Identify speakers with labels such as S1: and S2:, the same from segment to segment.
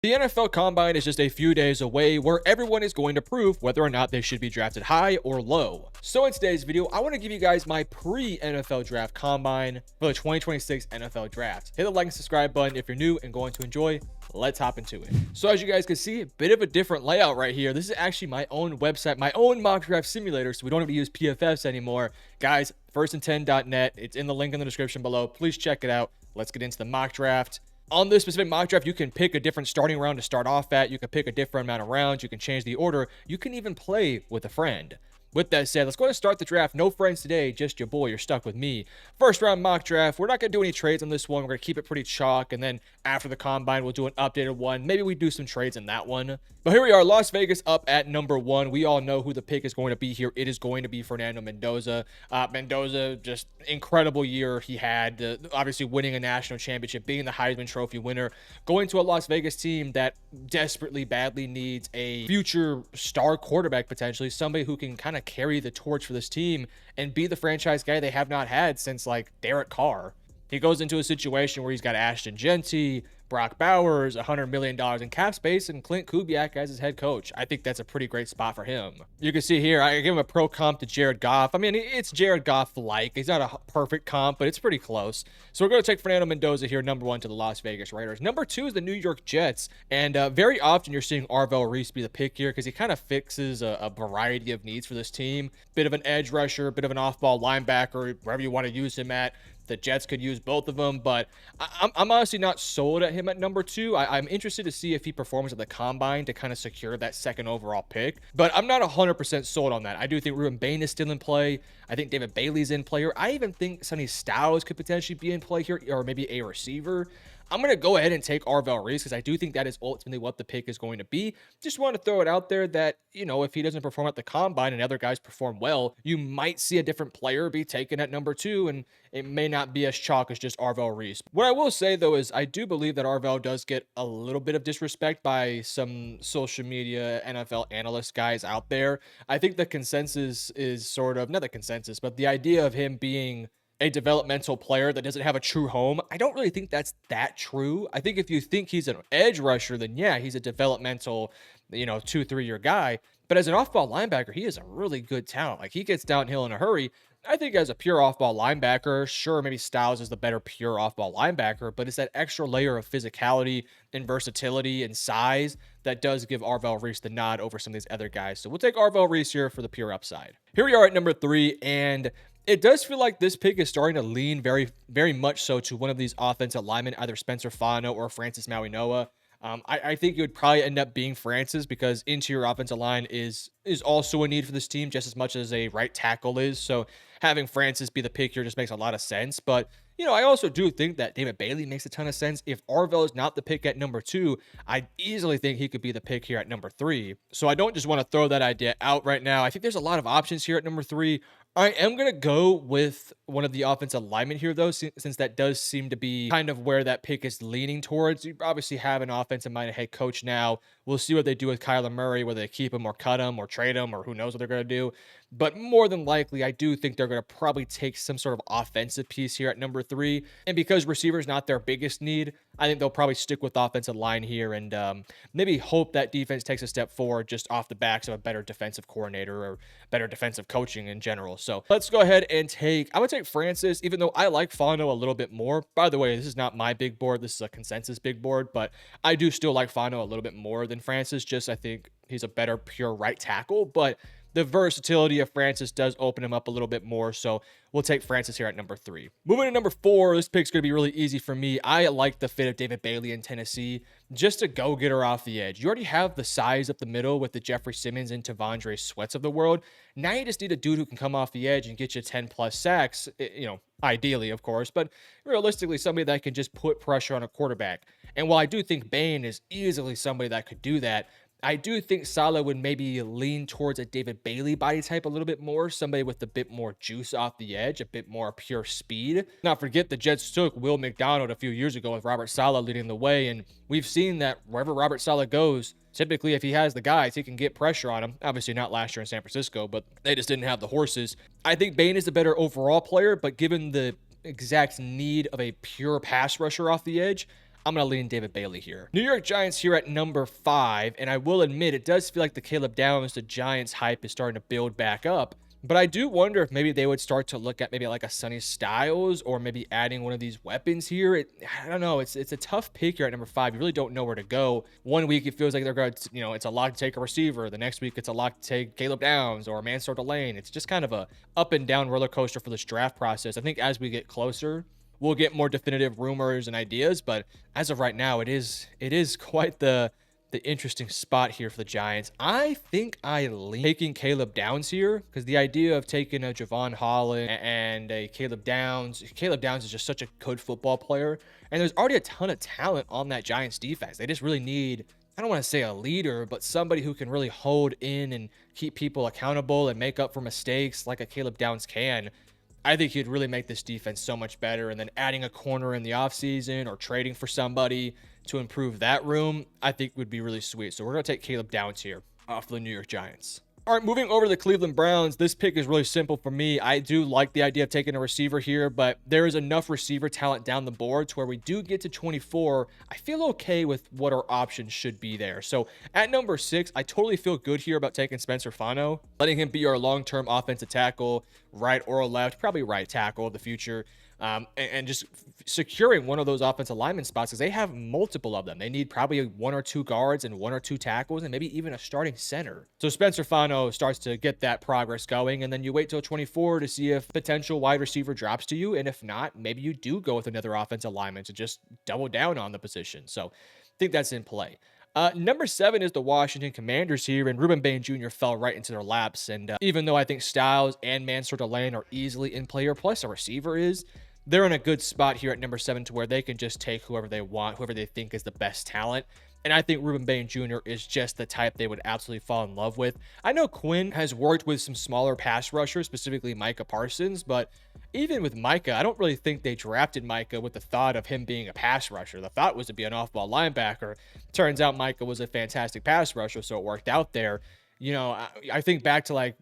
S1: The NFL Combine is just a few days away where everyone is going to prove whether or not they should be drafted high or low. So in today's video, I want to give you guys my pre-NFL Draft Combine for the 2026 NFL Draft. Hit the like and subscribe button if you're new and going to enjoy. Let's hop into it. So as you guys can see, a bit of a different layout right here. This is actually my own website, my own mock draft simulator, so we don't have to use PFFs anymore. Guys, firstand10.net. It's in the link in the description below. Please check it out. Let's get into the mock draft. On this specific mock draft, you can pick a different starting round to start off at. You can pick a different amount of rounds. You can change the order. You can even play with a friend. With that said, let's go ahead and start the draft. No friends today, just your boy. You're stuck with me. First round mock draft. We're not going to do any trades on this one. We're going to keep it pretty chalk. And then after the combine, we'll do an updated one. Maybe we do some trades in that one. But here we are, Las Vegas up at number 1. We all know who the pick is going to be here. It is going to be Fernando Mendoza. Mendoza, just incredible year he had. Obviously winning a national championship, being the Heisman Trophy winner, going to a Las Vegas team that desperately, badly needs a future star quarterback, potentially. Somebody who can kind of carry the torch for this team and be the franchise guy they have not had since, like, Derek Carr. He goes into a situation where he's got Ashton Genty, Brock Bowers, $100 million in cap space, and Clint Kubiak as his head coach. I think that's a pretty great spot for him. You can see here, I give him a pro comp to Jared Goff. I mean, it's Jared Goff-like. He's not a perfect comp, but it's pretty close. So we're going to take Fernando Mendoza here, number 1 to the Las Vegas Raiders. Number 2 is the New York Jets, and very often you're seeing Arvell Reese be the pick here because he kind of fixes a variety of needs for this team. Bit of an edge rusher, bit of an off-ball linebacker, wherever you want to use him at. The Jets could use both of them, but I'm honestly not sold at him at number 2. I'm interested to see if he performs at the combine to kind of secure that second overall pick, but I'm not 100% sold on that. I do think Ruben Bain is still in play. I think David Bailey's in play. I even think Sonny Styles could potentially be in play here, or maybe a receiver. I'm going to go ahead and take Arvell Reese because I do think that is ultimately what the pick is going to be. Just want to throw it out there that, you know, if he doesn't perform at the combine and other guys perform well, you might see a different player be taken at number 2, and it may not be as chalk as just Arvell Reese. What I will say, though, is I do believe that Arvell does get a little bit of disrespect by some social media NFL analyst guys out there. I think the consensus is sort of, not the consensus, but the idea of him being a developmental player that doesn't have a true home. I don't really think that's that true. I think if you think he's an edge rusher, then yeah, he's a developmental, 2-3 year guy. But as an off-ball linebacker, he is a really good talent. Like, he gets downhill in a hurry. I think as a pure off-ball linebacker, sure, maybe Styles is the better pure off-ball linebacker, but it's that extra layer of physicality and versatility and size that does give Arvell Reese the nod over some of these other guys. So we'll take Arvell Reese here for the pure upside. Here we are at number 3, and it does feel like this pick is starting to lean very, very much so to one of these offensive linemen, either Spencer Fano or Francis Mauigoa. I think it would probably end up being Francis because interior offensive line is also a need for this team just as much as a right tackle is. So having Francis be the pick here just makes a lot of sense. But, I also do think that David Bailey makes a ton of sense. If Arvell is not the pick at number 2, I easily think he could be the pick here at number 3. So I don't just want to throw that idea out right now. I think there's a lot of options here at number 3. I am going to go with one of the offensive linemen here, though, since that does seem to be kind of where that pick is leaning towards. You obviously have an offensive-minded head coach now. We'll see what they do with Kyler Murray, whether they keep him or cut him or trade him or who knows what they're going to do. But more than likely, I do think they're going to probably take some sort of offensive piece here at number 3. And because receiver is not their biggest need, I think they'll probably stick with offensive line here and maybe hope that defense takes a step forward just off the backs of a better defensive coordinator or better defensive coaching in general. So let's go ahead and I would take Francis, even though I like Fano a little bit more. By the way, this is not my big board. This is a consensus big board, but I do still like Fano a little bit more than Francis. Just I think he's a better pure right tackle, but the versatility of Francis does open him up a little bit more, so we'll take Francis here at number 3. Moving to number 4, this pick's going to be really easy for me. I like the fit of David Bailey in Tennessee. Just a go-getter off the edge. You already have the size up the middle with the Jeffrey Simmons and Tavondre Sweats of the world. Now you just need a dude who can come off the edge and get you 10-plus sacks, ideally, of course, but realistically, somebody that can just put pressure on a quarterback. And while I do think Bain is easily somebody that could do that, I do think Saleh would maybe lean towards a David Bailey body type a little bit more, somebody with a bit more juice off the edge, a bit more pure speed. Not forget the Jets took Will McDonald a few years ago with Robert Saleh leading the way, and we've seen that wherever Robert Saleh goes, typically if he has the guys, he can get pressure on him. Obviously not last year in San Francisco, but they just didn't have the horses. I think Bain is the better overall player, but given the exact need of a pure pass rusher off the edge, I'm going to lean David Bailey here. New York Giants here at number 5, and I will admit it does feel like the Caleb Downs, the Giants hype is starting to build back up. But I do wonder if maybe they would start to look at maybe like a Sonny Styles or maybe adding one of these weapons here. I don't know. It's a tough pick here at number 5. You really don't know where to go. One week it feels like they're going to, it's a lock to take a receiver. The next week it's a lock to take Caleb Downs or Mansour Delane. It's just kind of a up and down roller coaster for this draft process. I think as we get closer, we'll get more definitive rumors and ideas. But as of right now, it is quite the interesting spot here for the Giants. I think I lean taking Caleb Downs here because the idea of taking a Javon Holland and a Caleb Downs is just such a good football player. And there's already a ton of talent on that Giants defense. They just really need, I don't want to say a leader, but somebody who can really hold in and keep people accountable and make up for mistakes like a Caleb Downs can. I think he'd really make this defense so much better. And then adding a corner in the offseason or trading for somebody to improve that room, I think would be really sweet. So we're going to take Caleb Downs here off the New York Giants. All right, moving over to the Cleveland Browns. This pick is really simple for me. I do like the idea of taking a receiver here, but there is enough receiver talent down the board to where we do get to 24. I feel okay with what our options should be there. So at number 6, I totally feel good here about taking Spencer Fano, letting him be our long-term offensive tackle, right or left, probably right tackle of the future. And just securing one of those offensive lineman spots because they have multiple of them. They need probably 1 or 2 guards and 1 or 2 tackles and maybe even a starting center. So Spencer Fano starts to get that progress going, and then you wait till 24 to see if potential wide receiver drops to you. And if not, maybe you do go with another offensive lineman to just double down on the position. So I think that's in play. Number 7 is the Washington Commanders here, and Ruben Bain Jr. fell right into their laps. And even though I think Styles and Mansour Delane are easily in player, plus a receiver is, they're in a good spot here at number 7 to where they can just take whoever they want, whoever they think is the best talent. And I think Ruben Bain Jr. is just the type they would absolutely fall in love with. I know Quinn has worked with some smaller pass rushers, specifically Micah Parsons, but even with Micah, I don't really think they drafted Micah with the thought of him being a pass rusher. The thought was to be an off-ball linebacker. Turns out Micah was a fantastic pass rusher, so it worked out there. I think back to like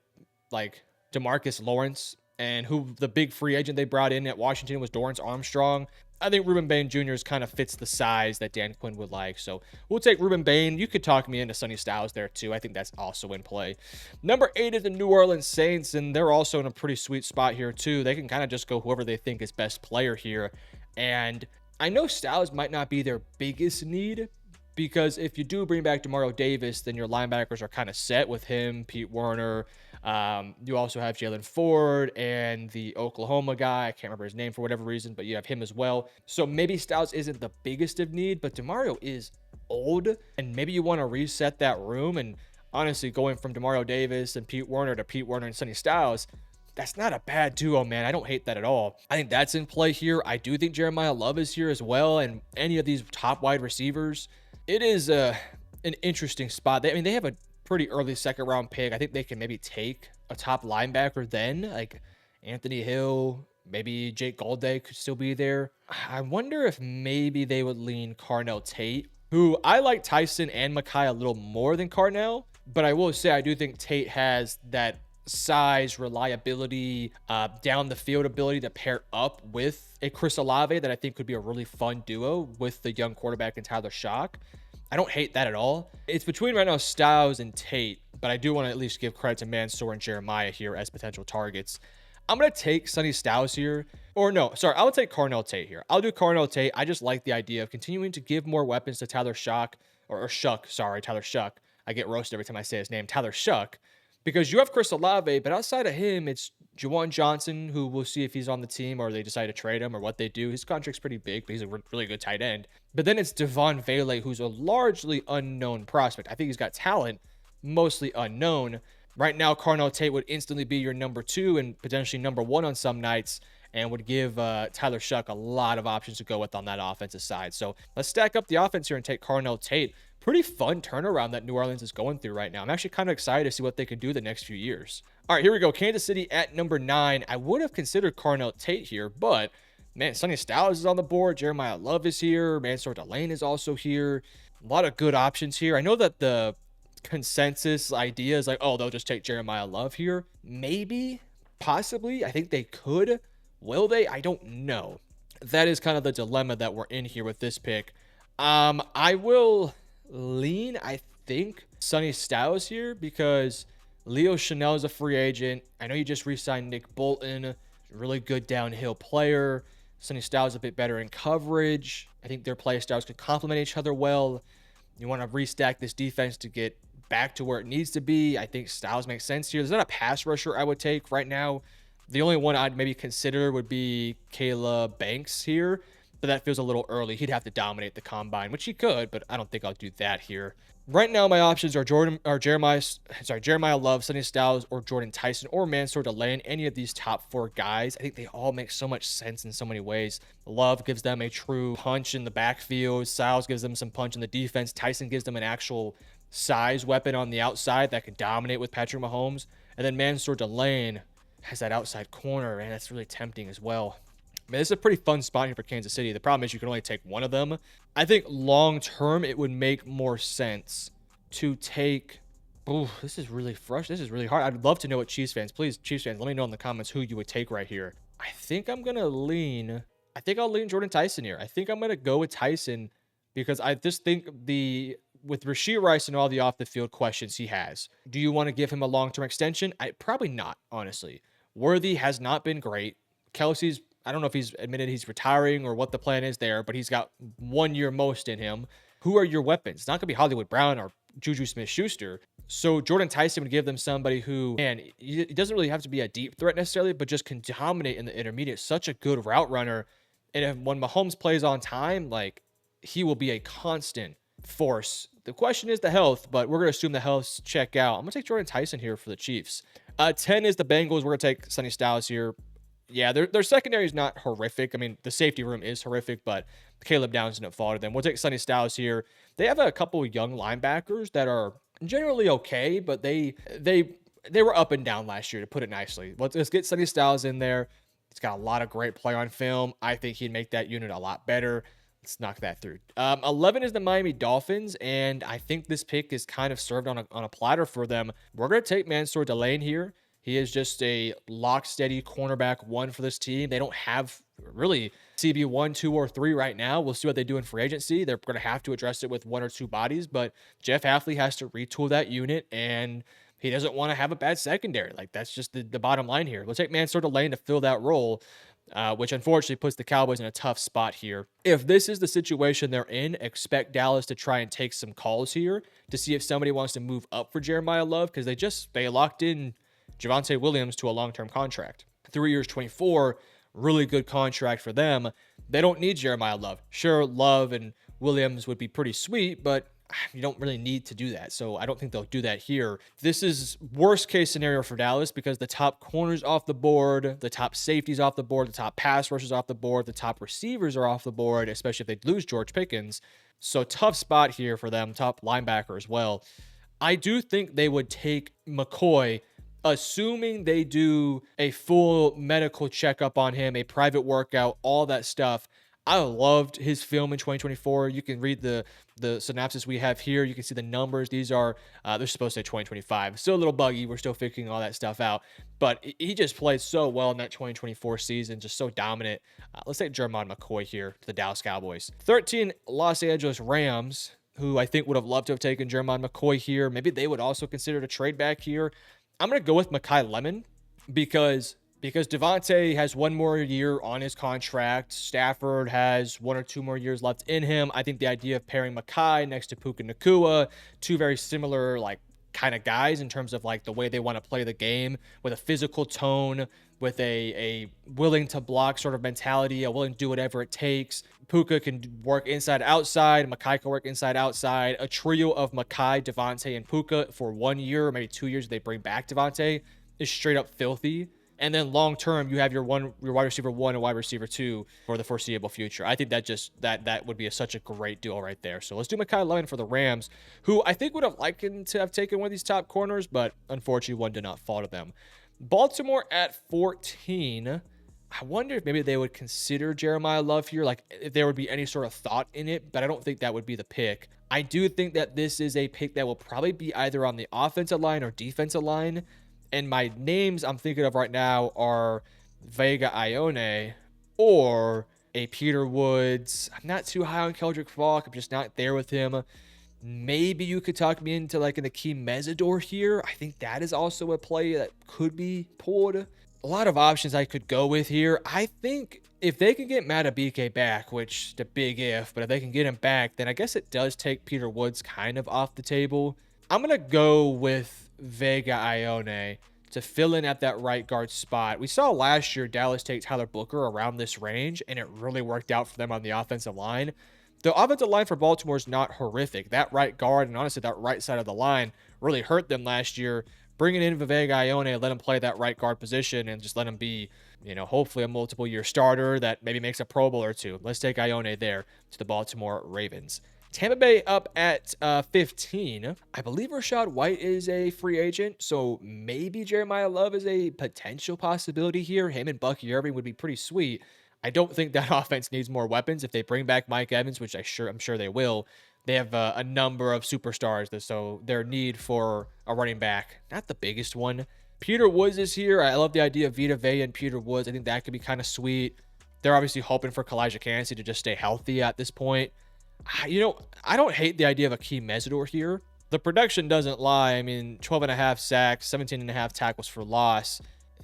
S1: DeMarcus Lawrence, and who the big free agent they brought in at Washington was Dorrance Armstrong. I think Ruben Bain Jr. kind of fits the size that Dan Quinn would like. So we'll take Ruben Bain. You could talk me into Sonny Styles there too. I think that's also in play. Number 8 is the New Orleans Saints, and they're also in a pretty sweet spot here too. They can kind of just go whoever they think is best player here. And I know Styles might not be their biggest need, because if you do bring back Demario Davis, then your linebackers are kind of set with him, Pete Werner. You also have Jalen Ford and the Oklahoma guy. I can't remember his name for whatever reason, but you have him as well. So maybe Styles isn't the biggest of need, but Demario is old, and maybe you want to reset that room. And honestly, going from Demario Davis and Pete Werner to Pete Werner and Sonny Styles, that's not a bad duo, man. I don't hate that at all. I think that's in play here. I do think Jeremiah Love is here as well, and any of these top wide receivers. It is an interesting spot. They have a pretty early second-round pick. I think they can maybe take a top linebacker then, like Anthony Hill, maybe Jake Golday could still be there. I wonder if maybe they would lean Carnell Tate, who I like Tyson and Mekhi a little more than Carnell, but I will say I do think Tate has that size, reliability, down the field ability to pair up with a Chris Olave that I think could be a really fun duo with the young quarterback and Tyler Shock. I don't hate that at all. It's between right now Styles and Tate, but I do want to at least give credit to Mansour and Jeremiah here as potential targets. I'm going to take Sonny Styles here. Or no, sorry, I'll take Carnell Tate here. I'll do Carnell Tate. I just like the idea of continuing to give more weapons to Tyler Shock, or Shuck, sorry, Tyler Shuck. I get roasted every time I say his name, Tyler Shuck. Because you have Chris Olave, but outside of him, it's Juwan Johnson, who we'll see if he's on the team or they decide to trade him or what they do. His contract's pretty big, but he's a really good tight end. But then it's Devon Vele, who's a largely unknown prospect. I think he's got talent, mostly unknown. Right now, Carnell Tate would instantly be your number 2 and potentially number 1 on some nights, and would give Tyler Shuck a lot of options to go with on that offensive side. So let's stack up the offense here and take Carnell Tate. Pretty fun turnaround that New Orleans is going through right now. I'm actually kind of excited to see what they can do the next few years. All right, here we go. Kansas City at number 9. I would have considered Carnell Tate here, but man, Sonny Styles is on the board. Jeremiah Love is here. Mansour Delane is also here. A lot of good options here. I know that the consensus idea is like, oh, they'll just take Jeremiah Love here. Maybe, possibly. I think they could. Will they? I don't know. That is kind of the dilemma that we're in here with this pick. I will lean, I think, Sonny Styles here because Leo Chanel is a free agent. I know you just re-signed Nick Bolton, really good downhill player. Sonny Styles a bit better in coverage. I think their play styles could complement each other well. You want to restack this defense to get back to where it needs to be. I think Styles makes sense here. There's not a pass rusher I would take right now. The only one I'd maybe consider would be Caleb Banks here, but that feels a little early. He'd have to dominate the combine, which he could, but I don't think I'll do that here. Right now, my options are Jeremiah Love, Sonny Styles, or Jordan Tyson, or Mansour Delane. Any of these top 4 guys, I think they all make so much sense in so many ways. Love gives them a true punch in the backfield. Styles gives them some punch in the defense. Tyson gives them an actual size weapon on the outside that can dominate with Patrick Mahomes. And then Mansour Delane has that outside corner, and that's really tempting as well. Man, this is a pretty fun spot here for Kansas City. The problem is you can only take one of them. I think long term it would make more sense to take. Oh, this is really frustrating. This is really hard. I'd love to know what Chiefs fans, please, Chiefs fans, let me know in the comments who you would take right here. I think I'll lean Jordan Tyson here. I think I'm gonna go with Tyson because I just think with Rashee Rice and all the off the field questions he has, do you want to give him a long term extension? Probably not, honestly. Worthy has not been great. Kelsey's, I don't know if he's admitted he's retiring or what the plan is there, but he's got 1 year most in him. Who are your weapons? It's not going to be Hollywood Brown or Juju Smith-Schuster. So Jordan Tyson would give them somebody who, man, he doesn't really have to be a deep threat necessarily, but just can dominate in the intermediate. Such a good route runner. And when Mahomes plays on time, like, he will be a constant force. The question is the health, but we're going to assume the healths check out. I'm going to take Jordan Tyson here for the Chiefs. 10 is the Bengals. We're going to take Sonny Styles here. Yeah, their secondary is not horrific. I mean, the safety room is horrific, but Caleb Downs didn't fall to them. We'll take Sonny Styles here. They have a couple of young linebackers that are generally okay, but they were up and down last year, to put it nicely. Let's get Sonny Styles in there. He's got a lot of great play on film. I think he'd make that unit a lot better. Let's knock that through. 11 is the Miami Dolphins, and I think this pick is kind of served on a platter for them. We're going to take Mansour Delane here. He is just a lock steady cornerback 1 for this team. They don't have really CB 1, 2, or 3 right now. We'll see what they do in free agency. They're going to have to address it with 1 or 2 bodies, but Jeff Hafley has to retool that unit, and he doesn't want to have a bad secondary. Like, that's just the bottom line here. We'll take Mansour Delane to fill that role, which unfortunately puts the Cowboys in a tough spot here. If this is the situation they're in, expect Dallas to try and take some calls here to see if somebody wants to move up for Jeremiah Love, because they locked in Javonte Williams to a long-term contract. 3 years, 24, really good contract for them. They don't need Jeremiah Love. Sure, Love and Williams would be pretty sweet, but you don't really need to do that. So I don't think they'll do that here. This is worst case scenario for Dallas because the top corners off the board, the top safeties off the board, the top pass rushers off the board, the top receivers are off the board, especially if they lose George Pickens. So tough spot here for them, top linebacker as well. I do think they would take McCoy, assuming they do a full medical checkup on him, a private workout, all that stuff. I loved his film in 2024. You can read the synopsis we have here. You can see the numbers. These are, they're supposed to say 2025. Still a little buggy. We're still figuring all that stuff out. But he just played so well in that 2024 season, just so dominant. Let's take Jeremiah McCoy here to the Dallas Cowboys. 13, Los Angeles Rams, who I think would have loved to have taken Jeremiah McCoy here. Maybe they would also consider a trade back here. I'm going to go with Mekhi Lemon because Devontae has 1 more year on his contract. Stafford has 1 or 2 more years left in him. I think the idea of pairing Mekhi next to Puka Nacua, 2 very similar kind of guys in terms of the way they want to play the game, with a physical tone, with a willing to block sort of mentality, a willing to do whatever it takes. Puka can work inside outside. Mekhi can work inside outside. A trio of Mekhi, Devontae, and Puka for 1 year, or maybe 2 years, they bring back Devontae, is straight up filthy. And then long term, you have your wide receiver 1 and wide receiver 2 for the foreseeable future. I think that would be such a great deal right there. So let's do Mekhi Lemon for the Rams, who I think would have liked to have taken one of these top corners, but unfortunately one did not fall to them. Baltimore at 14. I wonder if maybe they would consider Jeremiah Love here, if there would be any sort of thought in it, but I don't think that would be the pick. I do think that this is a pick that will probably be either on the offensive line or defensive line. And my names I'm thinking of right now are Vega Ione or a Peter Woods. I'm not too high on Keldrick Falk. I'm just not there with him. Maybe you could talk me into like an Akeem Mesidor here. I think that is also a play that could be pulled. A lot of options I could go with here. I think if they can get Matabike back, which the big if, but if they can get him back, then I guess it does take Peter Woods kind of off the table. I'm going to go with Vega Ione to fill in at that right guard spot. We saw last year Dallas take Tyler Booker around this range, and it really worked out for them on the offensive line. The offensive line for Baltimore is not horrific. That right guard and honestly that right side of the line really hurt them last year. Bringing in Vivek Ione, let him play that right guard position and just let him be, hopefully a multiple year starter that maybe makes a Pro Bowl or two. Let's take Ione there to the Baltimore Ravens. Tampa Bay up at 15. I believe Rachaad White is a free agent, so maybe Jeremiah Love is a potential possibility here. Him and Bucky Irving would be pretty sweet. I don't think that offense needs more weapons. If they bring back Mike Evans, which I'm sure they will, they have a number of superstars, so their need for a running back, not the biggest one. Peter Woods is here. I love the idea of Vita Vea and Peter Woods. I think that could be kind of sweet. They're obviously hoping for Kalijah Kancey to just stay healthy at this point. I don't hate the idea of Akeem Mesidor here. The production doesn't lie. I mean, 12.5 sacks, 17.5 tackles for loss.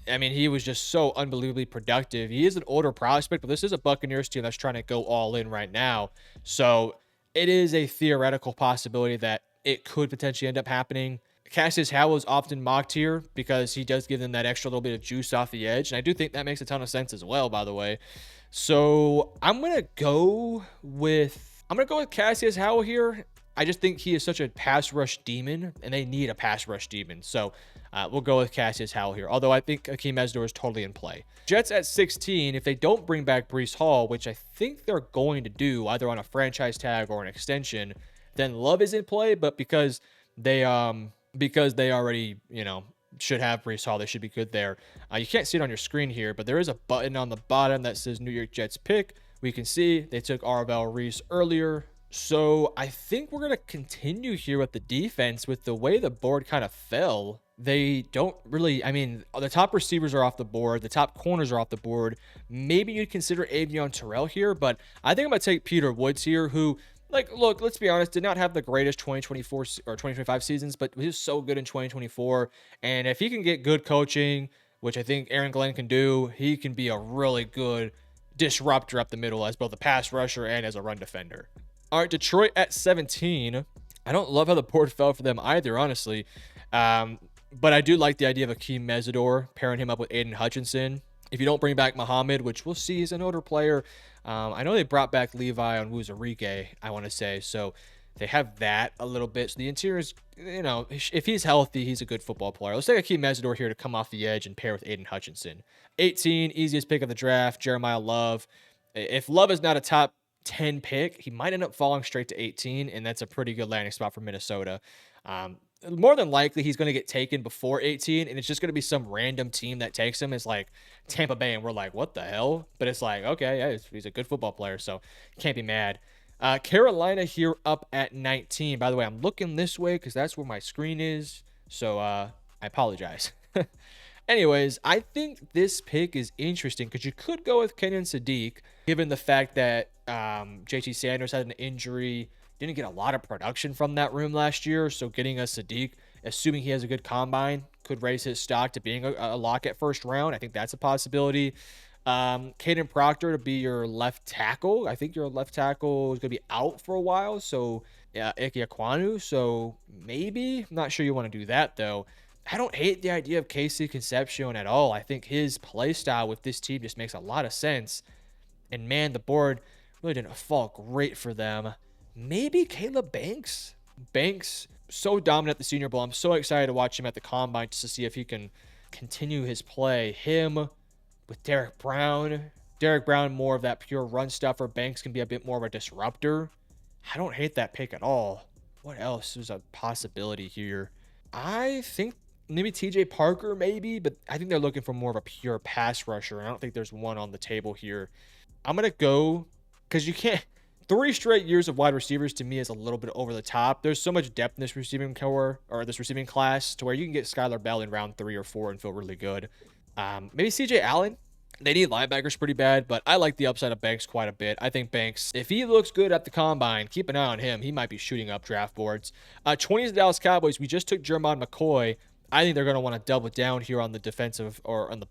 S1: I mean, he was just so unbelievably productive. He is an older prospect, but this is a Buccaneers team that's trying to go all in right now. So it is a theoretical possibility that it could potentially end up happening. Cassius Howell is often mocked here because he does give them that extra little bit of juice off the edge. And I do think that makes a ton of sense as well, by the way. So I'm going to go with Cassius Howell here. I just think he is such a pass rush demon, and they need a pass rush demon. So we'll go with Cassius Howell here, although I think Akeem Mesidor is totally in play. Jets at 16, if they don't bring back Breece Hall, which I think they're going to do either on a franchise tag or an extension, then Love is in play, but because they already, should have Breece Hall, they should be good there. You can't see it on your screen here, but there is a button on the bottom that says New York Jets pick. We can see they took Arvell Reese earlier. So I think we're going to continue here with the defense. With the way the board kind of fell, they don't really, the top receivers are off the board. The top corners are off the board. Maybe you'd consider Avion Terrell here, but I think I'm going to take Peter Woods here, who, look, let's be honest, did not have the greatest 2024 or 2025 seasons, but he was so good in 2024. And if he can get good coaching, which I think Aaron Glenn can do, he can be a really good disruptor up the middle as both a pass rusher and as a run defender. All right, Detroit at 17. I don't love how the board fell for them either, honestly. But I do like the idea of Akeem Mesidor, pairing him up with Aiden Hutchinson. If you don't bring back Muhammad, which we'll see, he's an older player. I know they brought back Levi on Wuzarike, I want to say. So they have that a little bit. So the interior is, if he's healthy, he's a good football player. Let's take Akeem Mesidor here to come off the edge and pair with Aiden Hutchinson. 18, easiest pick of the draft, Jeremiah Love. If Love is not a top 10 pick, he might end up falling straight to 18, and that's a pretty good landing spot for Minnesota. More than likely, he's going to get taken before 18, and it's just going to be some random team that takes him. It's like Tampa Bay, and we're like, what the hell? But it's like, okay, yeah, he's a good football player, so can't be mad. Carolina here up at 19. By the way, I'm looking this way because that's where my screen is, so I apologize. Anyways, I think this pick is interesting because you could go with Kenyon Sadiq, given the fact that JT Sanders had an injury, didn't get a lot of production from that room last year. So getting a Sadiq, assuming he has a good combine, could raise his stock to being a lock at first round. I think that's a possibility. Caden Proctor to be your left tackle. I think your left tackle is going to be out for a while. So Ike Ekwonu. So maybe, I'm not sure you want to do that though. I don't hate the idea of Casey Concepcion at all. I think his play style with this team just makes a lot of sense. And man, the board really didn't fall great for them. Maybe Caleb Banks. Banks, so dominant at the Senior Bowl. I'm so excited to watch him at the Combine just to see if he can continue his play. Him with Derek Brown. Derek Brown, more of that pure run stuffer. Banks can be a bit more of a disruptor. I don't hate that pick at all. What else is a possibility here? I think maybe TJ Parker, maybe, but I think they're looking for more of a pure pass rusher. I don't think there's one on the table here. I'm going to go, because you can't, 3 straight years of wide receivers to me is a little bit over the top. There's so much depth in this receiving core, or this receiving class, to where you can get Skylar Bell in round 3 or 4 and feel really good. Maybe CJ Allen. They need linebackers pretty bad, but I like the upside of Banks quite a bit. I think Banks, if he looks good at the combine, keep an eye on him. He might be shooting up draft boards. 20 is the Dallas Cowboys. We just took Jermon McCoy. I think they're going to want to double down here on the defensive or on the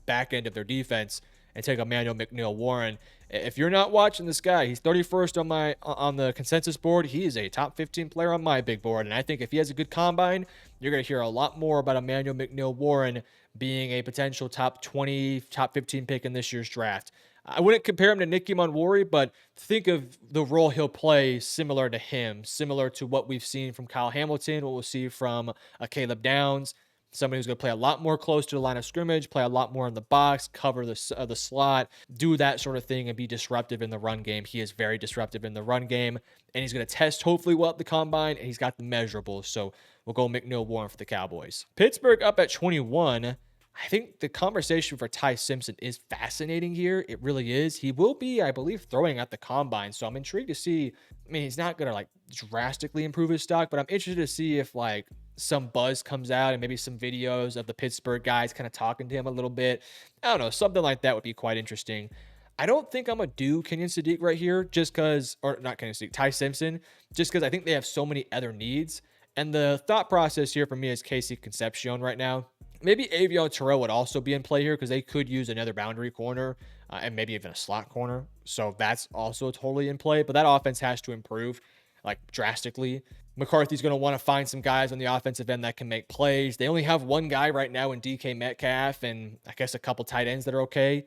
S1: back end of their defense and take Emmanuel McNeil Warren. If you're not watching this guy, he's 31st on the consensus board. He is a top 15 player on my big board, and I think if he has a good combine, you're going to hear a lot more about Emmanuel McNeil Warren being a potential top 20, top 15 pick in this year's draft. I wouldn't compare him to Nicky Monwori, but think of the role he'll play similar to him, similar to what we've seen from Kyle Hamilton, what we'll see from Caleb Downs, somebody who's going to play a lot more close to the line of scrimmage, play a lot more in the box, cover the slot, do that sort of thing, and be disruptive in the run game. He is very disruptive in the run game, and he's going to test hopefully well at the combine, and he's got the measurables. So we'll go McNeil Warren for the Cowboys. Pittsburgh up at 21. I think the conversation for Ty Simpson is fascinating here. It really is. He will be, I believe, throwing at the combine. So I'm intrigued to see. I mean, he's not going to like drastically improve his stock, but I'm interested to see if like some buzz comes out and maybe some videos of the Pittsburgh guys kind of talking to him a little bit. I don't know. Something like that would be quite interesting. I don't think I'm going to do Kenyon Sadiq right here just because, or not Kenyon Sadiq, Ty Simpson, just because I think they have so many other needs. And the thought process here for me is Casey Concepcion right now. Maybe Avion Terrell would also be in play here because they could use another boundary corner and maybe even a slot corner. So that's also totally in play. But that offense has to improve like drastically. McCarthy's going to want to find some guys on the offensive end that can make plays. They only have one guy right now in DK Metcalf and I guess a couple tight ends that are okay,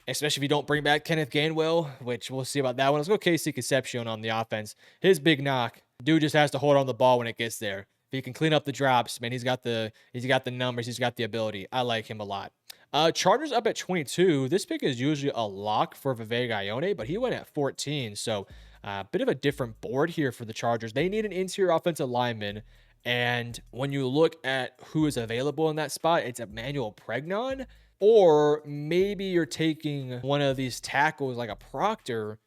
S1: especially if you don't bring back Kenneth Gainwell, which we'll see about that one. Let's go Casey Concepcion on the offense. His big knock, dude just has to hold on the ball when it gets there. If he can clean up the drops, man, he's got the numbers, he's got the ability. I like him a lot. Chargers up at 22. This pick is usually a lock for Vivek Ione, but he went at 14. So a bit of a different board here for the Chargers. They need an interior offensive lineman. And when you look at who is available in that spot, it's Emmanuel Pregnon. Or maybe you're taking one of these tackles like a Proctor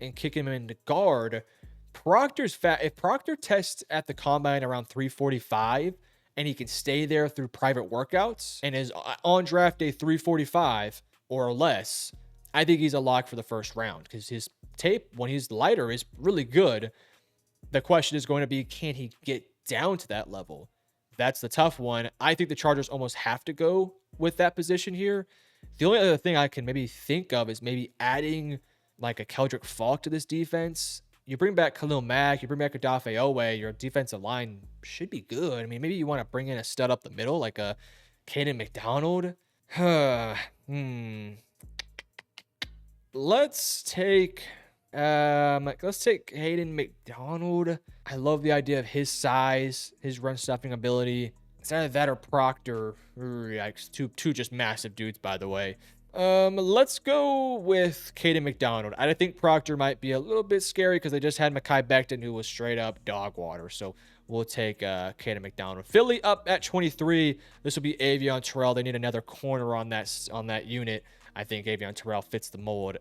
S1: and kicking him into guard. Proctor's fat. If Proctor tests at the combine around 345 and he can stay there through private workouts and is on draft day 345 or less, I think he's a lock for the first round because his tape when he's lighter is really good. The question is going to be, can he get down to that level? That's the tough one. I think the Chargers almost have to go with that position here. The only other thing I can maybe think of is maybe adding like a Keldrick Falk to this defense. You bring back Khalil Mack, you bring back Odafe Owe, your defensive line should be good. I mean, maybe you want to bring in a stud up the middle like a Caden McDonald. Let's take Hayden McDonald. I love the idea of his size, his run stuffing ability. It's either that or Proctor. Yikes, two just massive dudes, by the way. Let's go with Caden McDonald. I think Proctor might be a little bit scary because they just had Mekhi Becton, who was straight up dog water. So we'll take Caden McDonald. Philly up at 23. This will be Avion Terrell. They need another corner on that unit. I think Avion Terrell fits the mold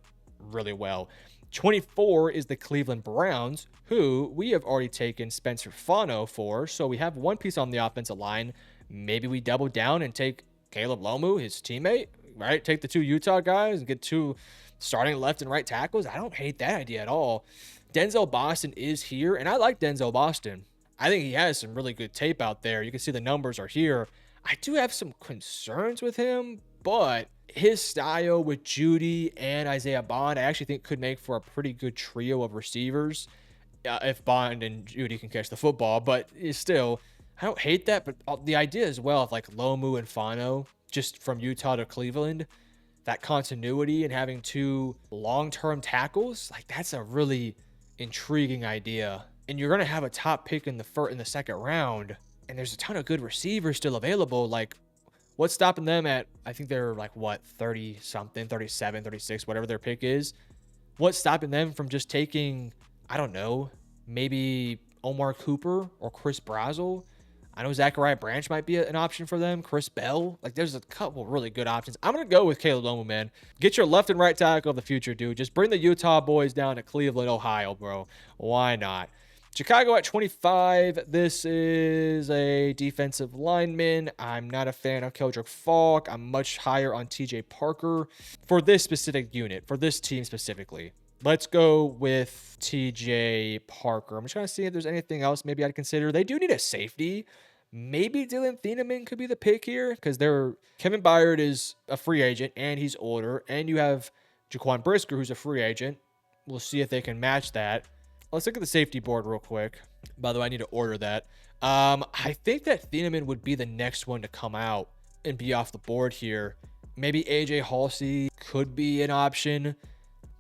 S1: really well. 24 is the Cleveland Browns, who we have already taken Spencer Fano for. So we have one piece on the offensive line. Maybe we double down and take Caleb Lomu, his teammate, right? Take the two Utah guys and get two starting left and right tackles. I don't hate that idea at all. Denzel Boston is here, and I like Denzel Boston. I think he has some really good tape out there. You can see the numbers are here. I do have some concerns with him, but his style with Judy and Isaiah Bond, I actually think could make for a pretty good trio of receivers if Bond and Judy can catch the football. But still, I don't hate that. But the idea as well of like Lomu and Fano, just from Utah to Cleveland, that continuity and having two long-term tackles, like that's a really intriguing idea. And you're going to have a top pick in the second round, and there's a ton of good receivers still available. Like, what's stopping them at, I think they're like, what, 30 something, 37, 36, whatever their pick is. What's stopping them from just taking, I don't know, maybe Omar Cooper or Chris Brazel? I know Zachariah Branch might be an option for them. Chris Bell. Like, there's a couple really good options. I'm going to go with Caleb Lomu, man. Get your left and right tackle of the future, dude. Just bring the Utah boys down to Cleveland, Ohio, bro. Why not? Chicago at 25. This is a defensive lineman. I'm not a fan of Keldrick Falk. I'm much higher on TJ Parker for this specific unit, for this team specifically. Let's go with TJ Parker. I'm just trying to see if there's anything else maybe I'd consider. They do need a safety. Maybe Dylan Thieneman could be the pick here because Kevin Byard is a free agent and he's older. And you have Jaquan Brisker, who's a free agent. We'll see if they can match that. Let's look at the safety board real quick. By the way, I need to order that. I think that Thieneman would be the next one to come out and be off the board here. Maybe AJ Halsey could be an option.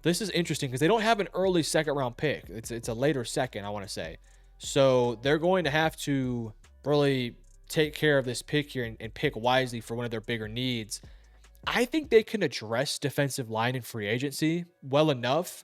S1: This is interesting because they don't have an early second round pick. It's a later second, I want to say. So they're going to have to really take care of this pick here and pick wisely for one of their bigger needs. I think they can address defensive line in free agency well enough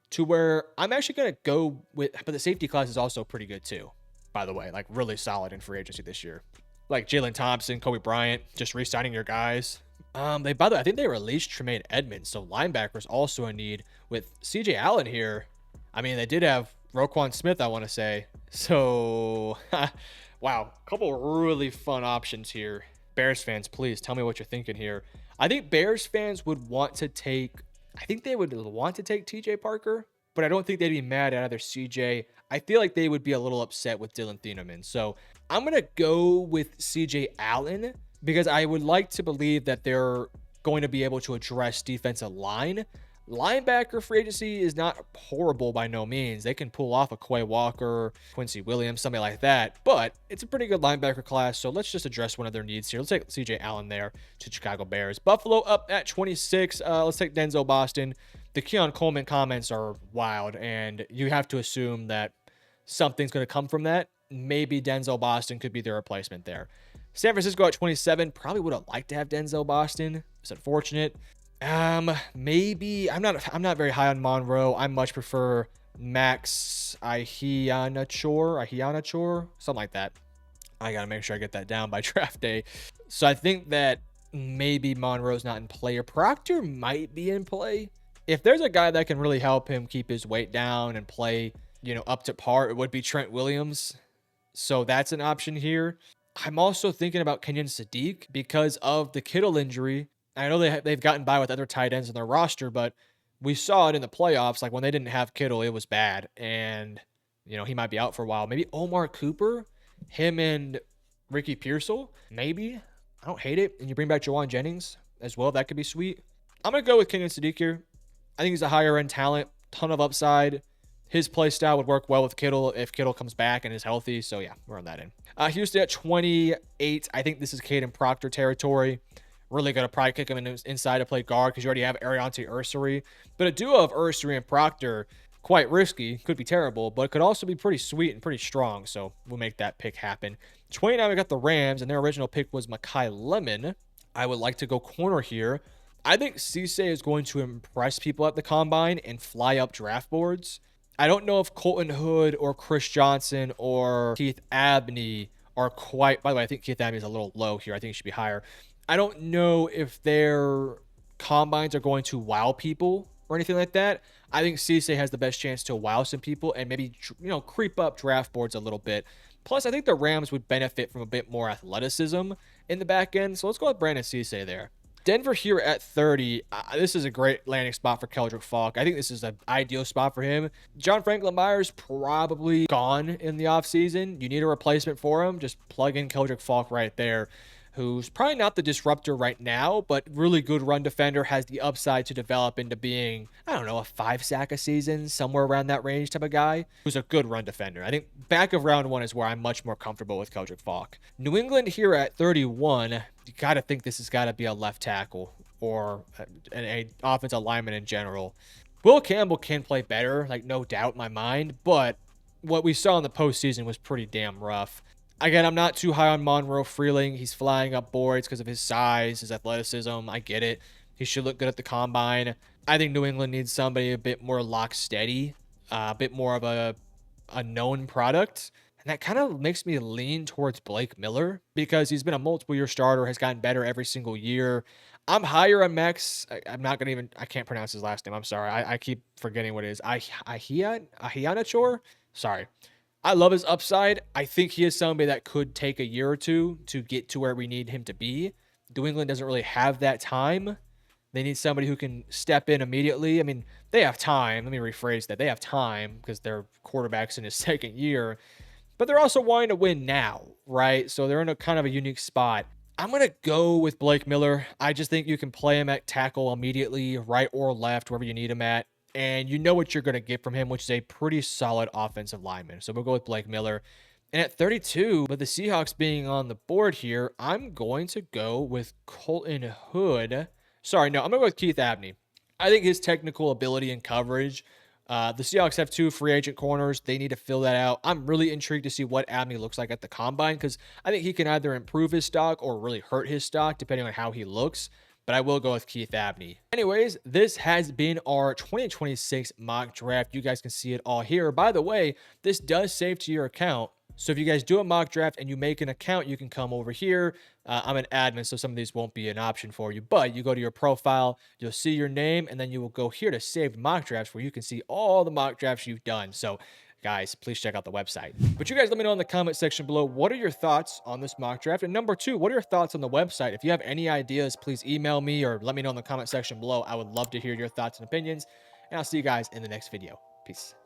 S1: to where I'm actually going to go with, but the safety class is also pretty good too, by the way, like really solid in free agency this year. Like Jalen Thompson, Kobe Bryant, just re-signing your guys. By the way, I think they released Tremaine Edmonds, so linebackers also a need with CJ Allen here. I mean, they did have Roquan Smith, I want to say. So, wow, a couple really fun options here. Bears fans, please tell me what you're thinking here. I think Bears fans would want to take TJ Parker, but I don't think they'd be mad at either CJ. I feel like they would be a little upset with Dylan Thieneman. So I'm going to go with CJ Allen because I would like to believe that they're going to be able to address defensive line. Linebacker free agency is not horrible by no means. They can pull off a Quay Walker, Quincy Williams, something like that. But it's a pretty good linebacker class, so let's just address one of their needs here. Let's take CJ Allen there to Chicago Bears. Buffalo up at 26. Let's take Denzel Boston. The Keon Coleman comments are wild, and you have to assume that something's going to come from that. Maybe Denzel Boston could be their replacement there. San Francisco at 27. Probably would have liked to have Denzel Boston. It's unfortunate. Maybe I'm not very high on Monroe. I much prefer Max Ahianachor, something like that. I gotta make sure I get that down by draft day. So I think that maybe Monroe's not in play, or Proctor might be in play. If there's a guy that can really help him keep his weight down and play, up to par, it would be Trent Williams. So that's an option here. I'm also thinking about Kenyon Sadiq because of the Kittle injury. I know they've gotten by with other tight ends in their roster, but we saw it in the playoffs. Like when they didn't have Kittle, it was bad. And, he might be out for a while. Maybe Omar Cooper, him and Ricky Pearsall, maybe. I don't hate it. And you bring back Jawan Jennings as well. That could be sweet. I'm going to go with Kenyon Sadiq here. I think he's a higher end talent, ton of upside. His play style would work well with Kittle if Kittle comes back and is healthy. So, yeah, we're on that end. Houston at 28. I think this is Caden Proctor territory. Really going to probably kick him inside to play guard because you already have Ariante Ursary. But a duo of Ursary and Proctor, quite risky. Could be terrible, but it could also be pretty sweet and pretty strong. So we'll make that pick happen. 29, we got the Rams, and their original pick was Mekhi Lemon. I would like to go corner here. I think Cisse is going to impress people at the Combine and fly up draft boards. I don't know if Colton Hood or Chris Johnson or Keith Abney are quite... By the way, I think Keith Abney is a little low here. I think he should be higher. I don't know if their combines are going to wow people or anything like that. I think Cisse has the best chance to wow some people and maybe, creep up draft boards a little bit. Plus, I think the Rams would benefit from a bit more athleticism in the back end. So let's go with Brandon Cisse there. Denver here at 30. This is a great landing spot for Keldrick Falk. I think this is an ideal spot for him. John Franklin Myers probably gone in the offseason. You need a replacement for him. Just plug in Keldrick Falk right there, who's probably not the disruptor right now, but really good run defender, has the upside to develop into being, I don't know, a 5 sack a season, somewhere around that range type of guy, who's a good run defender. I think back of round 1 is where I'm much more comfortable with Keldrick Falk. New England here at 31, you got to think this has got to be a left tackle or an offensive lineman in general. Will Campbell can play better, like no doubt in my mind, but what we saw in the postseason was pretty damn rough. Again, I'm not too high on Monroe Freeling. He's flying up boards because of his size, his athleticism. I get it. He should look good at the Combine. I think New England needs somebody a bit more lock steady, a bit more of a known product. And that kind of makes me lean towards Blake Miller because he's been a multiple-year starter, has gotten better every single year. I'm higher on Max. I'm not going to even... I can't pronounce his last name. I'm sorry. I keep forgetting what it is. Ahianachor? Sorry. I love his upside. I think he is somebody that could take a year or two to get to where we need him to be. New England doesn't really have that time. They need somebody who can step in immediately. I mean, they have time. Let me rephrase that. They have time because their quarterback's in his second year, but they're also wanting to win now, right? So they're in a kind of a unique spot. I'm going to go with Blake Miller. I just think you can play him at tackle immediately, right or left, wherever you need him at. And you know what you're going to get from him, which is a pretty solid offensive lineman. So we'll go with Blake Miller. And at 32, with the Seahawks being on the board here, I'm going to go with Colton Hood. Sorry, no, I'm going to go with Keith Abney. I think his technical ability and coverage. The Seahawks have 2 free agent corners. They need to fill that out. I'm really intrigued to see what Abney looks like at the combine because I think he can either improve his stock or really hurt his stock depending on how he looks. But I will go with Keith Abney. Anyways, this has been our 2026 mock draft. You guys can see it all here. By the way, this does save to your account. So if you guys do a mock draft and you make an account, you can come over here. I'm an admin, so some of these won't be an option for you. But you go to your profile, you'll see your name, and then you will go here to saved mock drafts where you can see all the mock drafts you've done. So guys, please check out the website. But you guys let me know in the comment section below, what are your thoughts on this mock draft? And number 2, what are your thoughts on the website? If you have any ideas, please email me or let me know in the comment section below. I would love to hear your thoughts and opinions. And I'll see you guys in the next video. Peace.